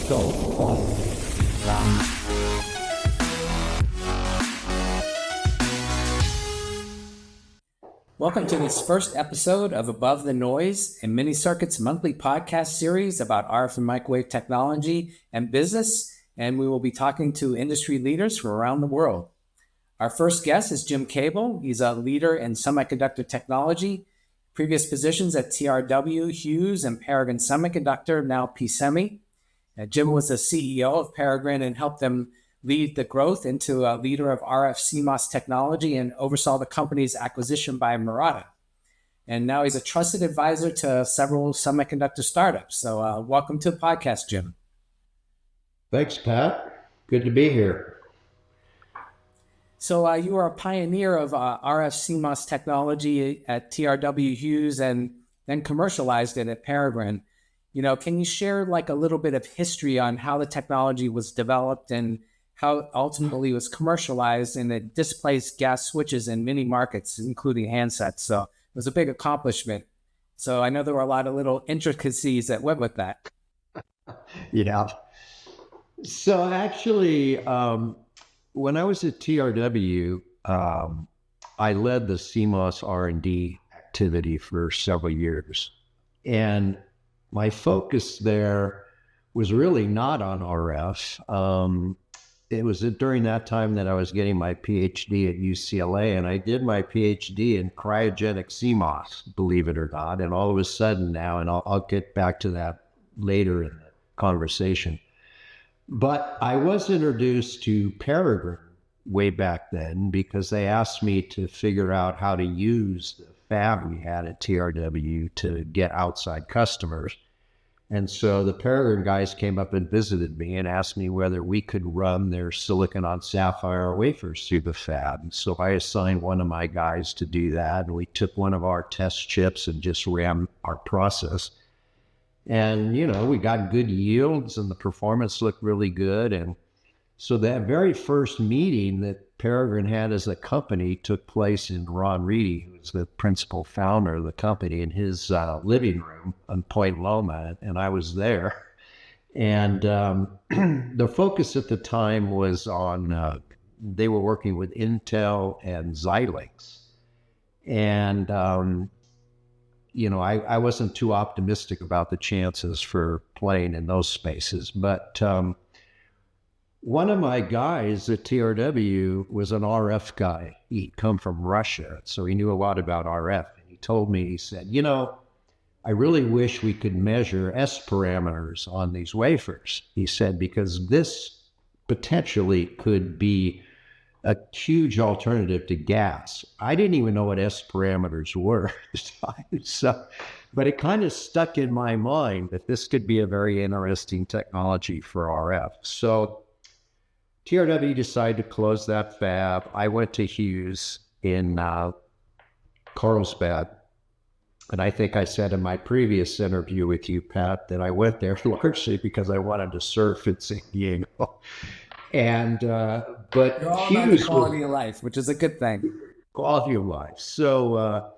go. Welcome to this first episode of Above the Noise, a Mini Circuits monthly podcast series about RF and microwave technology and business, and we will be talking to industry leaders from around the world. Our first guest is Jim Cable. He's a leader in semiconductor technology, previous positions at TRW, Hughes, and Peregrine Semiconductor, now PSemi. Jim was the CEO of Peregrine and helped them lead the growth into a leader of RF CMOS technology and oversaw the company's acquisition by Murata. And now he's a trusted advisor to several semiconductor startups. So welcome to the podcast, Jim. Thanks, Pat. Good to be here. So you are a pioneer of RF CMOS technology at TRW Hughes and then commercialized it at Peregrine. Can you share like a little bit of history on how the technology was developed and how ultimately it was commercialized in the displaced gas switches in many markets, including handsets? So it was a big accomplishment. So I know there were a lot of little intricacies that went with that. Yeah. So actually, when I was at TRW, I led the CMOS R&D activity for several years. And my focus there was really not on RF. It was during that time that I was getting my PhD at UCLA, and I did my PhD in cryogenic CMOS, believe it or not. And all of a sudden now, and I'll get back to that later in the conversation, but I was introduced to Peregrine way back then because they asked me to figure out how to use the fab we had at TRW to get outside customers. And so the Peregrine guys came up and visited me and asked me whether we could run their silicon-on-sapphire wafers through the fab. And so I assigned one of my guys to do that, and we took one of our test chips and just ran our process. And, we got good yields and the performance looked really good. And so that very first meeting that Peregrine had as a company took place in Ron Reedy, who was the principal founder of the company, in his living room on Point Loma, and I was there. And the focus at the time was on, they were working with Intel and Xilinx. And, I wasn't too optimistic about the chances for playing in those spaces, but one of my guys at TRW was an RF guy. He'd come from Russia, so he knew a lot about RF. And he told me, he said, I really wish we could measure S parameters on these wafers. He said, because this potentially could be a huge alternative to GaAs. I didn't even know what S parameters were. But it kind of stuck in my mind that this could be a very interesting technology for RF. So TRW decided to close that fab. I went to Hughes in Carlsbad. And I think I said in my previous interview with you, Pat, that I went there largely because I wanted to surf in San Diego. And, but You're all Hughes about quality of life, which is a good thing. Quality of life. So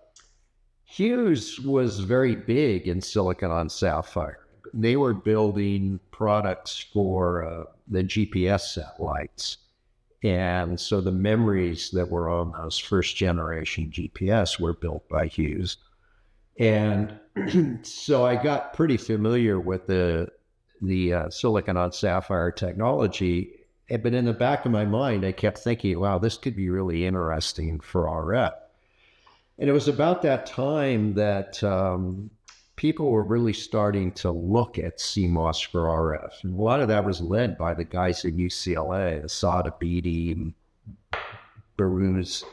Hughes was very big in silicon-on-sapphire. They were building products for the GPS satellites. And so the memories that were on those first generation GPS were built by Hughes. And so I got pretty familiar with the silicon-on-sapphire technology. But in the back of my mind, I kept thinking, wow, this could be really interesting for RF. And it was about that time that people were really starting to look at CMOS for RF. And a lot of that was led by the guys at UCLA, Asad Abidi, Baruz.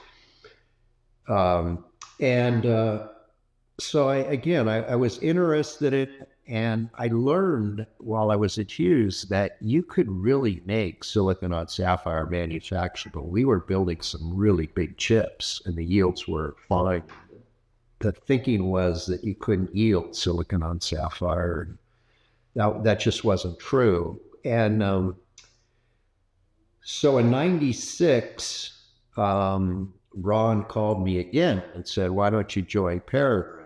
So I was interested in it, and I learned while I was at Hughes that you could really make silicon-on-sapphire manufacturable. We were building some really big chips, and the yields were fine. The thinking was that you couldn't yield silicon-on-sapphire. That just wasn't true. And so in '96, Ron called me again and said, why don't you join Peregrine?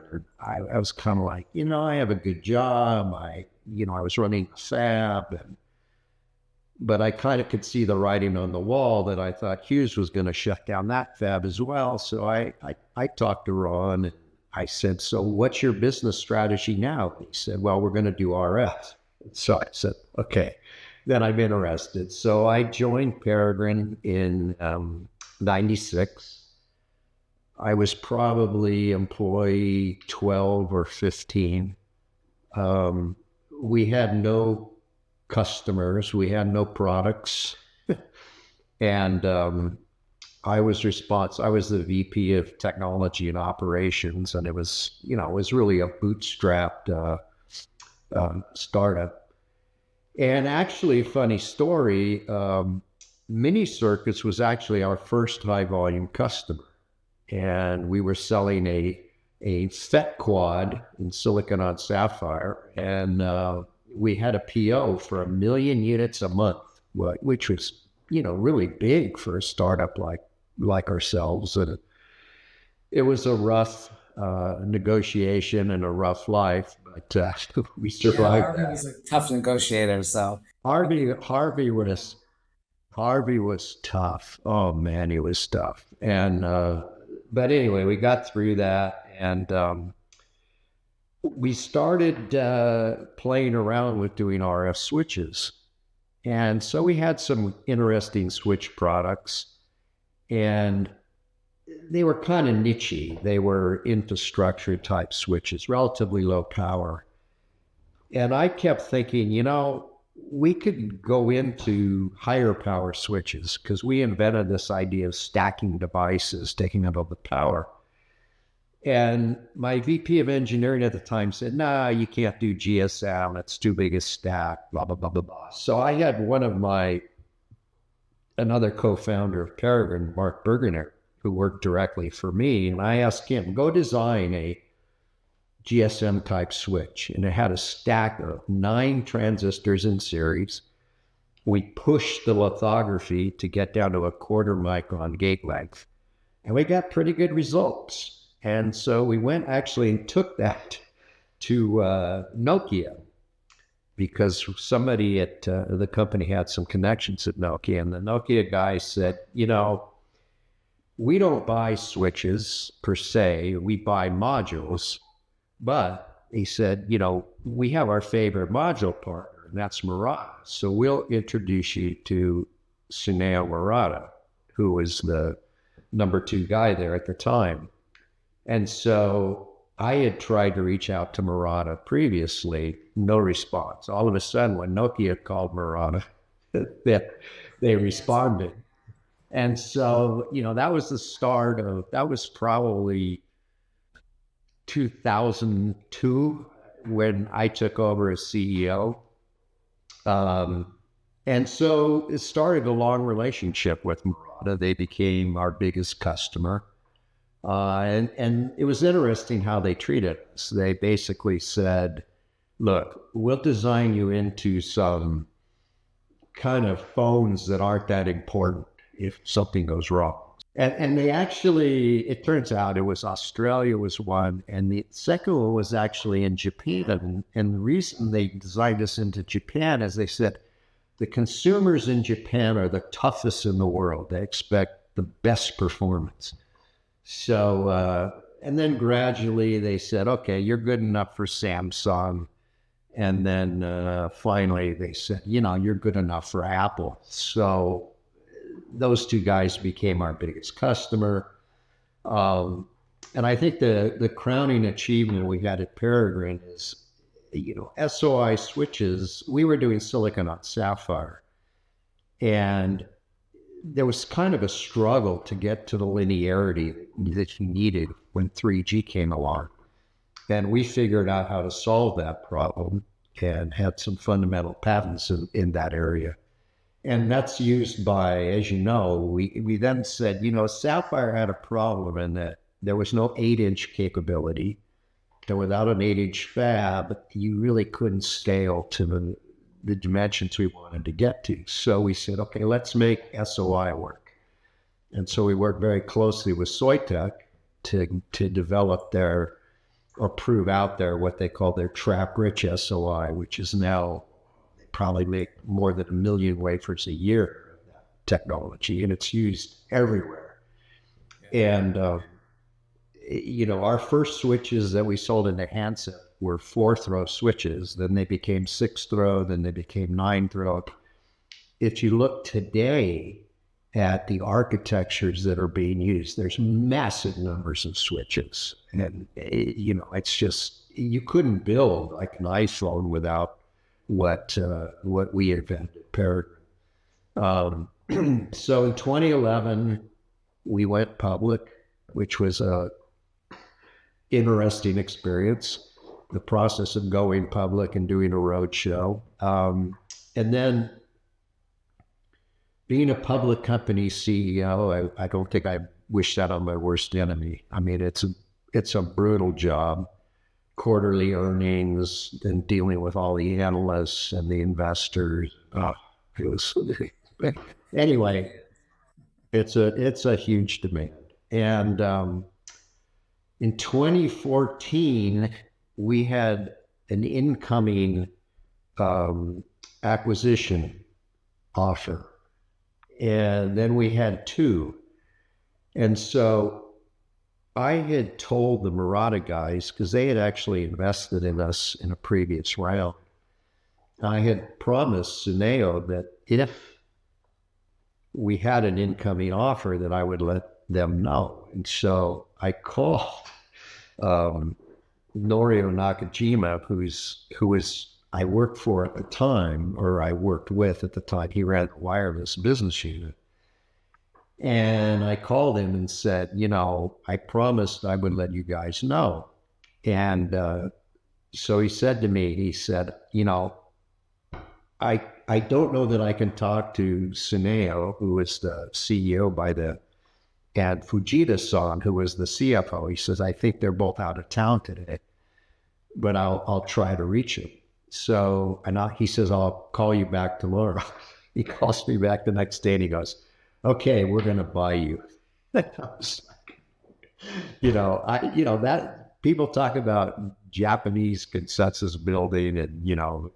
I was kind of like, I have a good job. I was running a fab, and but I kind of could see the writing on the wall that I thought Hughes was going to shut down that fab as well. So I talked to Ron and I said, so what's your business strategy now? He said, well, we're going to do RF. So I said, okay, then I'm interested. So I joined Peregrine in 96. I was probably employee 12 or 15. We had no customers. We had no products. And I was the VP of technology and operations. And it was, it was really a bootstrapped startup. And actually, funny story, Mini Circuits was actually our first high volume customer. And we were selling a FET quad in silicon-on-sapphire, and we had a PO for 1 million units a month, which was, really big for a startup like ourselves. And it was a rough negotiation and a rough life, but we survived. Harvey was a tough negotiator, so Harvey was tough. Oh man, he was tough. And but anyway, we got through that, and we started playing around with doing RF switches. And so we had some interesting switch products, and they were kind of niche-y. They were infrastructure type switches, relatively low power. And I kept thinking, we could go into higher power switches because we invented this idea of stacking devices, taking up all the power. And my VP of engineering at the time said, nah, you can't do GSM. It's too big a stack, blah, blah, blah, blah, blah. So I had another co-founder of Peregrine, Mark Bergener, who worked directly for me. And I asked him, go design a GSM type switch, and it had a stack of 9 transistors in series. We pushed the lithography to get down to a 1/4 micron gate length, and we got pretty good results. And so we went actually and took that to Nokia, because somebody at the company had some connections at Nokia, and the Nokia guy said, we don't buy switches per se, we buy modules. But he said, we have our favorite module partner, and that's Murata. So we'll introduce you to Suneo Murata, who was the number 2 guy there at the time. And so I had tried to reach out to Murata previously, no response. All of a sudden, when Nokia called Murata, they responded. And so, that was the start of, that was probably 2002 when I took over as CEO. And so it started a long relationship with Murata. They became our biggest customer. And it was interesting how they treated us. They basically said, look, we'll design you into some kind of phones that aren't that important if something goes wrong. And they actually, it turns out it was Australia was one, and the second one was actually in Japan. And the reason they designed us into Japan is they said, the consumers in Japan are the toughest in the world. They expect the best performance. So, and then gradually they said, okay, you're good enough for Samsung. And then finally they said, you're good enough for Apple. So those 2 guys became our biggest customer. And I think the crowning achievement we had at Peregrine is, SOI switches, we were doing silicon-on-sapphire. And there was kind of a struggle to get to the linearity that you needed when 3G came along. And we figured out how to solve that problem and had some fundamental patents in that area. And that's used by, as you know, we then said, Sapphire had a problem in that there was no 8-inch capability. And without an 8-inch fab, you really couldn't scale to the dimensions we wanted to get to. So we said, okay, let's make SOI work. And so we worked very closely with Soitec to develop or prove out what they call their trap-rich SOI, which is now probably make more than 1 million wafers a year of that technology, and it's used everywhere. And, our first switches that we sold in the handset were 4-throw switches. Then they became 6-throw, then they became 9-throw. If you look today at the architectures that are being used, there's massive numbers of switches. And, it's just, you couldn't build like an iPhone without what we invented, Peregrine. So in 2011, we went public, which was a interesting experience, the process of going public and doing a roadshow. And then being a public company CEO, I don't think I wish that on my worst enemy. I mean, it's a brutal job, quarterly earnings and dealing with all the analysts and the investors. Anyway, it's a huge demand. And in 2014, we had an incoming acquisition offer. And then we had 2. And so I had told the Murata guys, because they had actually invested in us in a previous round, I had promised Suneo that if we had an incoming offer, that I would let them know. And so I called Norio Nakajima, who was I worked for at the time, or I worked with at the time. He ran the wireless business unit. And I called him and said, I promised I would let you guys know. And so he said to me, I don't know that I can talk to Suneo, who is the CEO by the, and Fujita-san, who was the CFO. He says, I think they're both out of town today, but I'll try to reach him. So, he says, I'll call you back tomorrow. He calls me back the next day and he goes, okay, we're going to buy you. That people talk about Japanese consensus building and,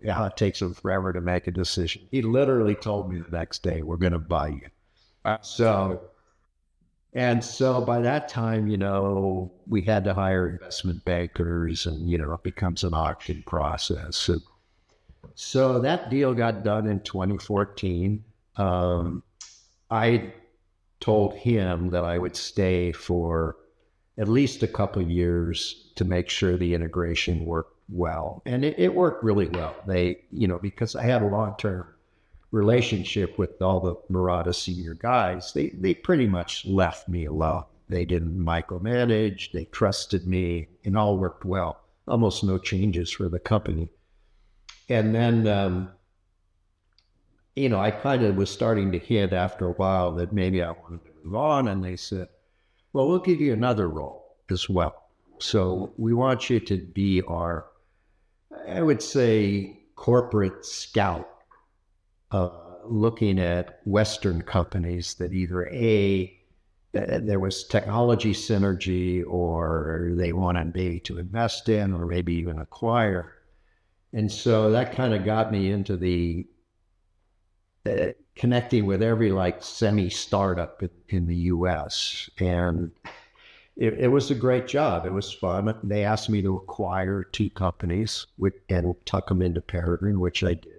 how it takes them forever to make a decision. He literally told me the next day, we're going to buy you. So by that time, we had to hire investment bankers and, it becomes an auction process. So that deal got done in 2014. I told him that I would stay for at least a couple of years to make sure the integration worked well. And it worked really well. They, because I had a long-term relationship with all the Murata senior guys, they pretty much left me alone. They didn't micromanage, they trusted me, and all worked well. Almost no changes for the company. And then, I kind of was starting to hint after a while that maybe I wanted to move on, and they said, well, we'll give you another role as well. So we want you to be our, I would say, corporate scout, looking at Western companies that either there was technology synergy, or they wanted maybe to invest in, or maybe even acquire. And so that kind of got me into the connecting with every semi-startup in the U.S. And it was a great job. It was fun. They asked me to acquire 2 companies and tuck them into Peregrine, which I did.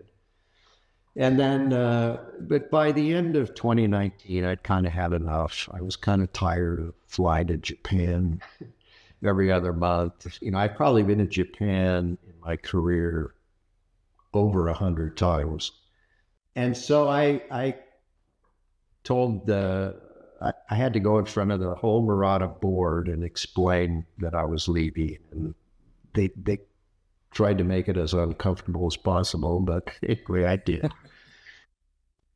And then, but by the end of 2019, I'd kind of had enough. I was kind of tired of flying to Japan every other month. I've probably been to Japan in my career over 100 times. And so I told I had to go in front of the whole Murata board and explain that I was leaving. And they tried to make it as uncomfortable as possible, but anyway, I did.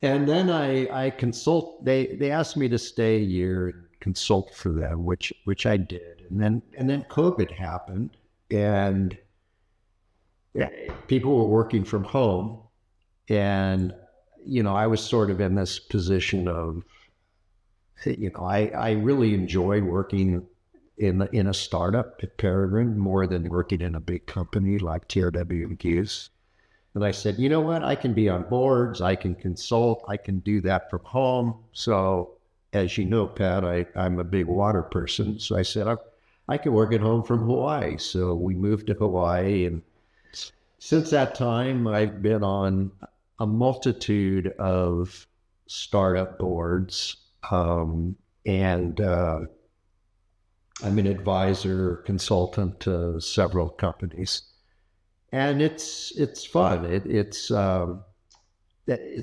And then I consult. They asked me to stay a year and consult for them, which I did. And then COVID happened, and people were working from home, and I was sort of in this position of, I really enjoyed working in a startup at Peregrine more than working in a big company like TRW and GaAs. And I said, you know what? I can be on boards. I can consult. I can do that from home. So as you know, Pat, I'm a big water person. So I said, I can work at home from Hawaii. So we moved to Hawaii. And since that time, I've been on a multitude of startup boards. And I'm an advisor, consultant to several companies. And it's fun. It's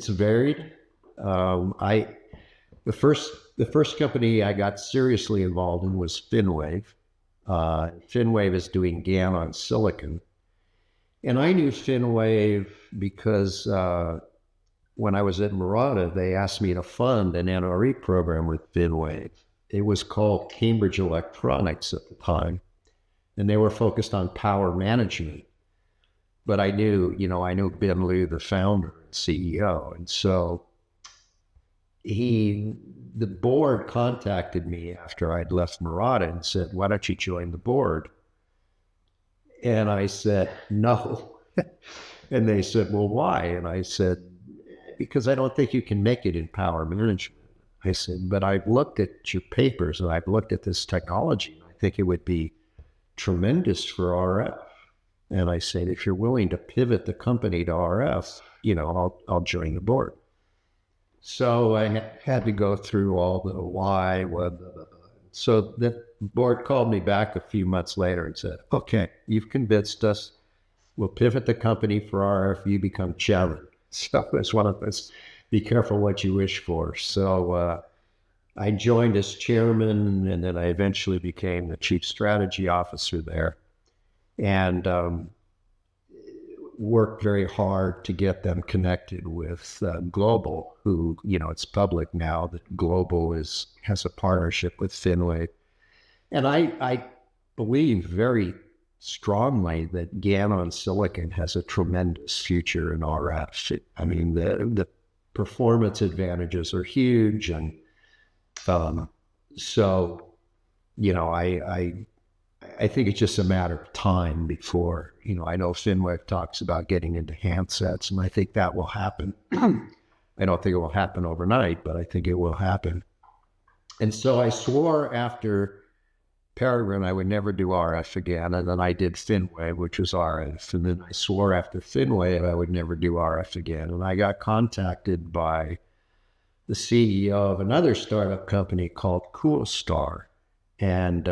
varied. I the first company I got seriously involved in was Finwave. Finwave is doing GaN on silicon, and I knew Finwave because when I was at Murata, they asked me to fund an NRE program with Finwave. It was called Cambridge Electronics at the time, and they were focused on power management. But I knew Ben Liu, the founder and CEO. And so the board contacted me after I'd left Murata and said, why don't you join the board? And I said, no. And they said, well, why? And I said, because I don't think you can make it in power management. I said, but I've looked at your papers and I've looked at this technology. I think it would be tremendous for RF. And I said, if you're willing to pivot the company to RF, I'll join the board. So I had to go through all the why. So the board called me back a few months later and said, okay, you've convinced us. We'll pivot the company for RF. You become chairman. So it's one of those, be careful what you wish for. So I joined as chairman, and then I eventually became the chief strategy officer there. And worked very hard to get them connected with Global, who, it's public now that Global has a partnership with Finwave. And I believe very strongly that GaN on silicon has a tremendous future in RF. I mean, the performance advantages are huge. And so, I think it's just a matter of time before, I know Finwave talks about getting into handsets, and I think that will happen. I don't think it will happen overnight, but I think it will happen. And so I swore after Peregrine I would never do RF again, and then I did Finwave, which was RF, and then I swore after Finwave I would never do RF again. And I got contacted by the CEO of another startup company called Coolstar, and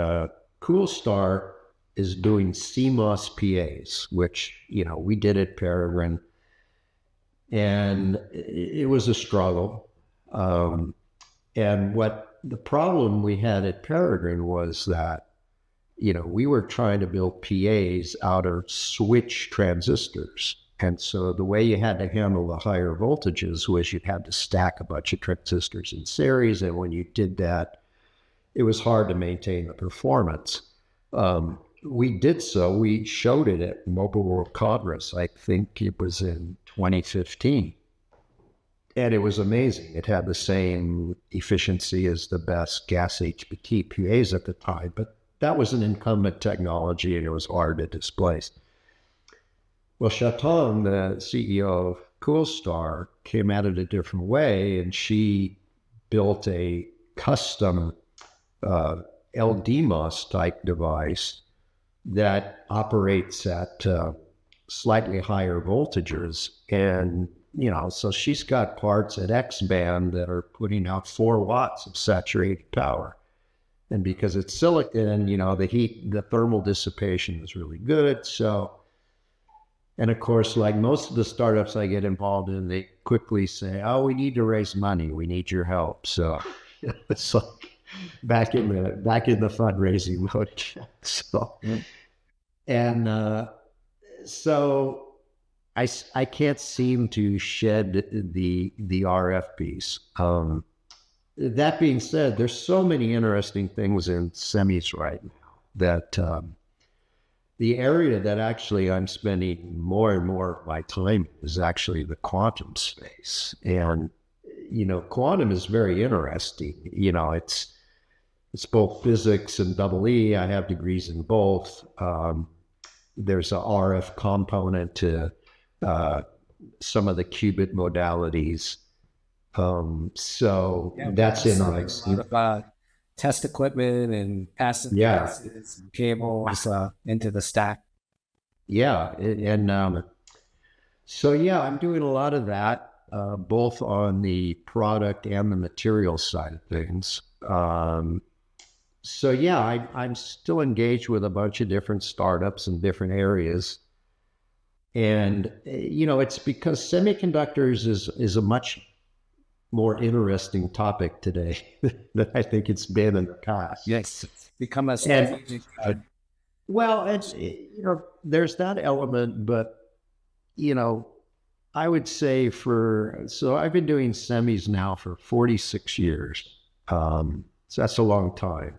Coolstar is doing CMOS PAs, which, we did at Peregrine, and it was a struggle. And what the problem we had at Peregrine was that, we were trying to build PAs out of switch transistors. And so the way you had to handle the higher voltages was you had to stack a bunch of transistors in series. And when you did that, it was hard to maintain the performance. We did so. We showed it at Mobile World Congress. I think it was in 2015. And it was amazing. It had the same efficiency as the best gas HBT PAs at the time, but that was an incumbent technology and it was hard to displace. Well, Chatong, the CEO of Coolstar, came at it a different way, and she built a custom LDMOS type device that operates at slightly higher voltages. And, so she's got parts at X band that are putting out 4 watts of saturated power. And because it's silicon, the thermal dissipation is really good. So, and of course, like most of the startups I get involved in, they quickly say, oh, we need to raise money. We need your help. So it's like, back in the fundraising mode. So, and so I can't seem to shed the RF piece. That being said, there's so many interesting things in semis right now that the area that actually I'm spending more and more of my time is actually the quantum space. And quantum is very interesting. It's both physics and double E. I have degrees in both. There's a RF component to uh, some of the qubit modalities. So Yeah, that's a interesting. lot of test equipment and passive Yeah, devices and cables into the stack. yeah, and so yeah, I'm doing a lot of that, both on the product and the material side of things. So yeah, I'm still engaged with a bunch of different startups in different areas, and it's because semiconductors is a much more interesting topic today than I think it's been in the past. Yes, it's become a And strategic. well, it's there's that element, but you know, I would say so I've been doing semis now for 46 years. So that's a long time.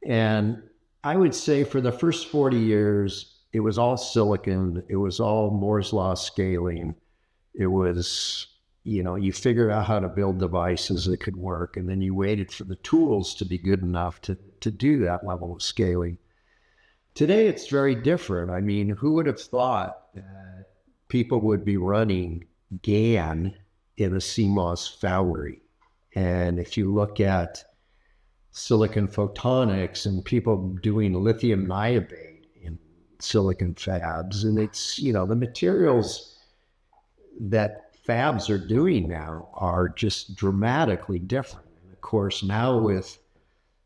And I would say for the first 40 years, it was all silicon. It was all Moore's law scaling. It was, you figured out how to build devices that could work, and then you waited for the tools to be good enough to do that level of scaling. Today, it's very different. I mean, who would have thought that people would be running GaN in a CMOS foundry? And if you look at silicon photonics and people doing lithium niobate in silicon fabs, and it's, the materials that fabs are doing now are just dramatically different. And of course, now with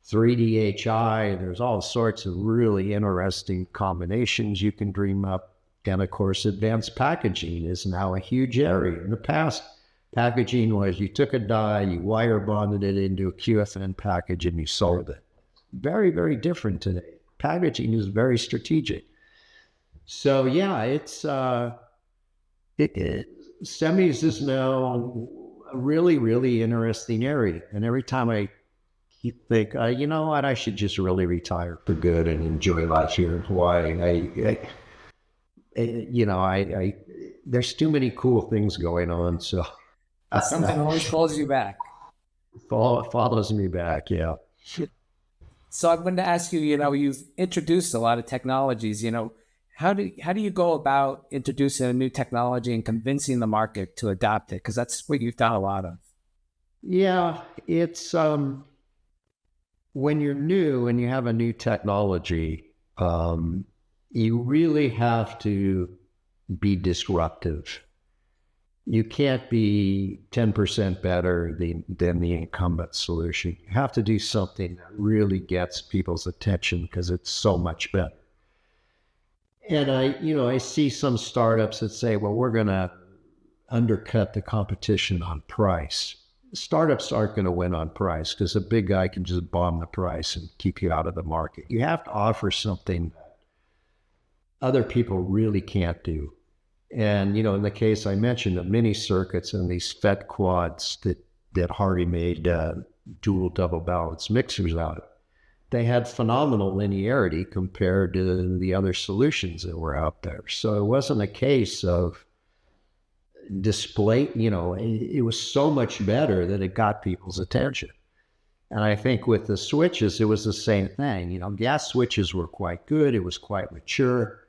3D-HI, there's all sorts of really interesting combinations you can dream up. And of course, advanced packaging is now a huge area. In the past, packaging was you took a die, you wire bonded it into a QFN package, and you sold it. Very, very different today. Packaging is very strategic. So yeah, semis is now a really, really interesting area. And every time I think, you know what, I should just really retire for good and enjoy life here in Hawaii. There's too many cool things going on, so Something always calls you back. follows me back. Yeah. So I wanted to ask you, you've introduced a lot of technologies, how do you go about introducing a new technology and convincing the market to adopt it? Because that's what you've done a lot of. Yeah, it's when you're new and you have a new technology, you really have to be disruptive. You can't be 10% better than the incumbent solution. You have to do something that really gets people's attention because it's so much better. And I see some startups that say, well, we're going to undercut the competition on price. Startups aren't going to win on price because a big guy can just bomb the price and keep you out of the market. You have to offer something that other people really can't do. And, in the case I mentioned, the mini circuits and these FET quads that Hardy made dual double balance mixers out of, they had phenomenal linearity compared to the other solutions that were out there. So it wasn't a case of display, it was so much better that it got people's attention. And I think with the switches, it was the same thing. Gas switches were quite good. It was quite mature,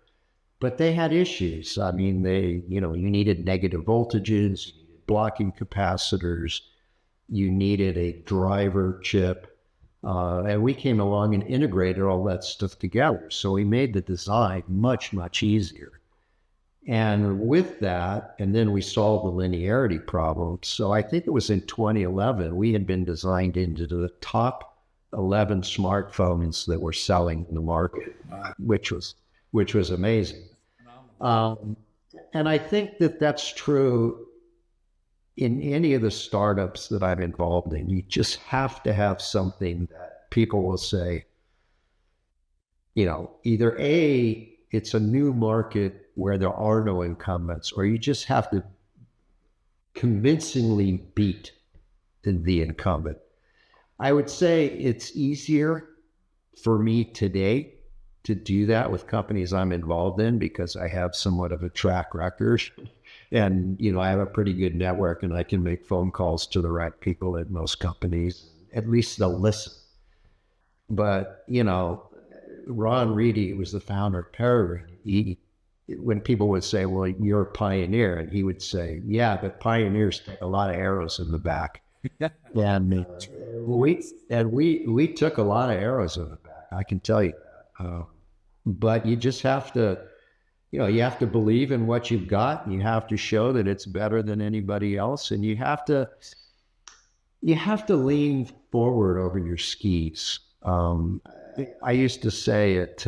but they had issues. I mean, you needed negative voltages, you needed blocking capacitors, you needed a driver chip. And we came along and integrated all that stuff together. So we made the design much, much easier. And with that, and then we solved the linearity problem. So I think it was in 2011, we had been designed into the top 11 smartphones that were selling in the market, which was amazing. And I think that that's true in any of the startups that I'm involved in. You just have to have something that people will say, either A, it's a new market where there are no incumbents, or you just have to convincingly beat the incumbent. I would say it's easier for me today to do that with companies I'm involved in because I have somewhat of a track record and, I have a pretty good network and I can make phone calls to the right people at most companies. At least they'll listen. But, Ron Reedy was the founder of Peregrine. when people would say, well, you're a pioneer, and he would say, yeah, but pioneers take a lot of arrows in the back. And we took a lot of arrows in the back, I can tell you. But you just have to, you have to believe in what you've got, and you have to show that it's better than anybody else, and you have to lean forward over your skis. I used to say at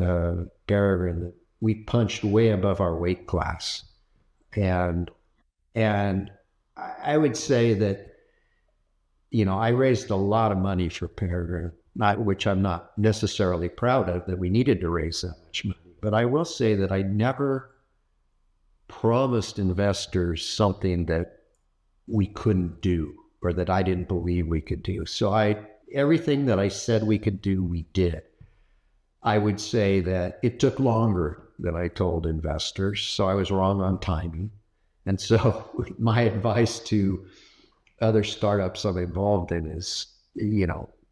Peregrine that we punched way above our weight class, and I would say that I raised a lot of money for Peregrine, which I'm not necessarily proud of that we needed to raise that much money. But I will say that I never promised investors something that we couldn't do or that I didn't believe we could do. So everything that I said we could do, we did. I would say that it took longer than I told investors, so I was wrong on timing. And so my advice to other startups I'm involved in is,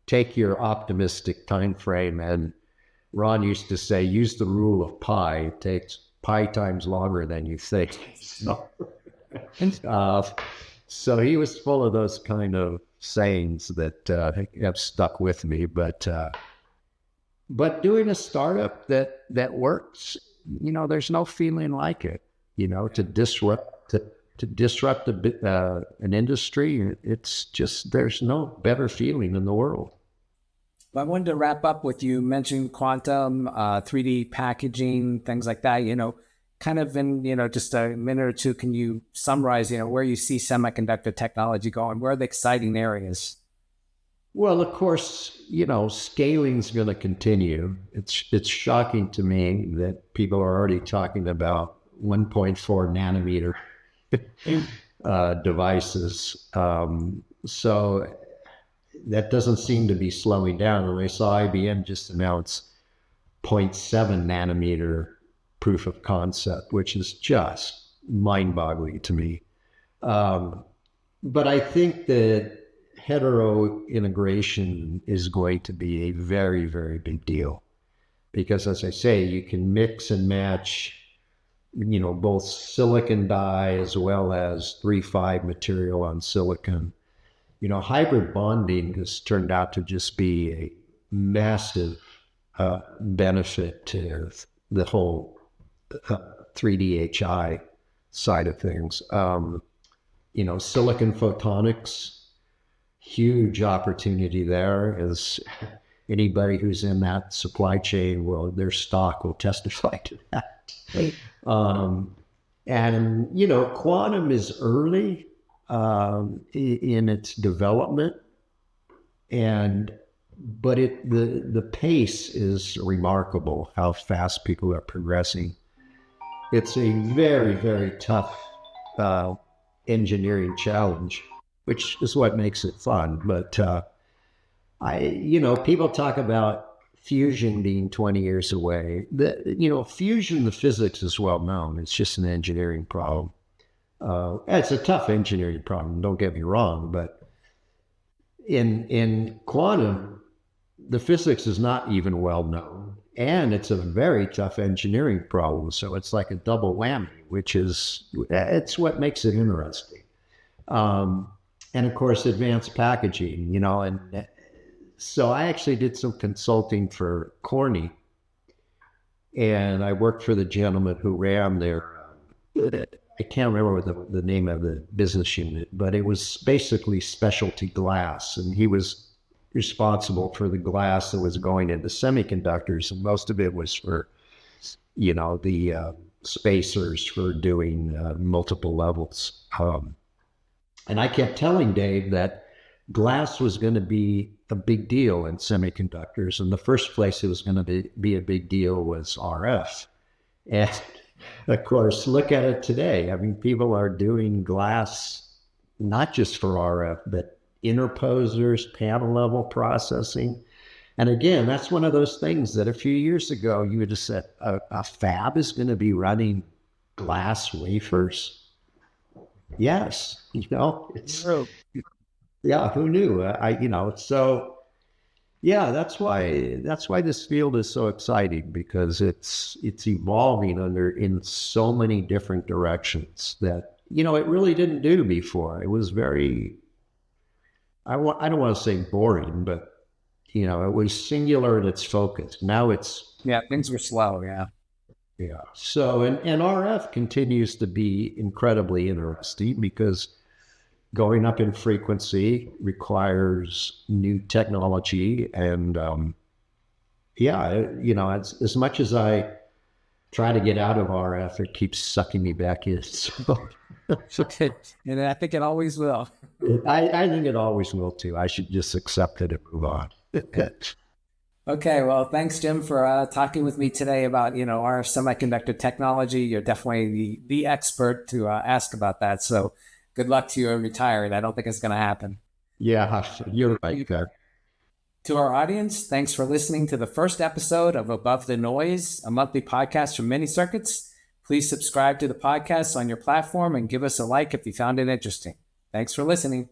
take your optimistic time frame. And Ron used to say, use the rule of pi. It takes pi times longer than you think. So he was full of those kind of sayings that have stuck with me. But doing a startup that works, there's no feeling like it. To disrupt an industry, it's just, there's no better feeling in the world. I wanted to wrap up with you mentioning quantum, 3D packaging, things like that, kind of in, just a minute or two, can you summarize, where you see semiconductor technology going? Where are the exciting areas? Well, of course, scaling is going to continue. It's shocking to me that people are already talking about 1.4 nanometer devices. So that doesn't seem to be slowing down. And I saw IBM just announce 0.7 nanometer proof of concept, which is just mind-boggling to me. But I think that hetero integration is going to be a very, very big deal. Because as I say, you can mix and match, both silicon die as well as 3-5 material on silicon. Hybrid bonding has turned out to just be a massive benefit to the whole 3D HI side of things. Silicon photonics, huge opportunity there. As anybody who's in that supply chain, their stock will testify to that. And quantum is early in its development, but the pace is remarkable how fast people are progressing. It's a very, very tough engineering challenge, which is what makes it fun. But people talk about fusion being 20 years away. Fusion, the physics is well known. It's just an engineering problem. It's a tough engineering problem, don't get me wrong, but in quantum, the physics is not even well known, and it's a very tough engineering problem. So it's like a double whammy, it's what makes it interesting. And of course, advanced packaging, and so I actually did some consulting for Corning, and I worked for the gentleman who ran I can't remember what the name of the business unit, but it was basically specialty glass, and he was responsible for the glass that was going into semiconductors, and most of it was for, the spacers for doing multiple levels. And I kept telling Dave that glass was going to be a big deal in semiconductors, and the first place it was going to be a big deal was RF. And of course, look at it today. I mean, people are doing glass not just for RF, but interposers, panel level processing. And again, that's one of those things that a few years ago you would have said a fab is going to be running glass wafers. Yes, it's yeah. Who knew? So Yeah, that's why this field is so exciting, because it's evolving in so many different directions that it really didn't do before. It was very, I don't want to say boring, but it was singular in its focus. Now it's, Yeah, things were slow. Yeah. yeah. So, and RF continues to be incredibly interesting, because going up in frequency requires new technology. And yeah, as much as I try to get out of RF, it keeps sucking me back in. So, And I think it always will. I think it always will too. I should just accept it and move on. Okay, well, thanks, Jim, for talking with me today about our semiconductor technology. You're definitely the expert to ask about that. So, good luck to you in retiring. I don't think it's going to happen. Yeah, you're right there. To our audience, thanks for listening to the first episode of Above the Noise, a monthly podcast from Mini Circuits. Please subscribe to the podcast on your platform and give us a like if you found it interesting. Thanks for listening.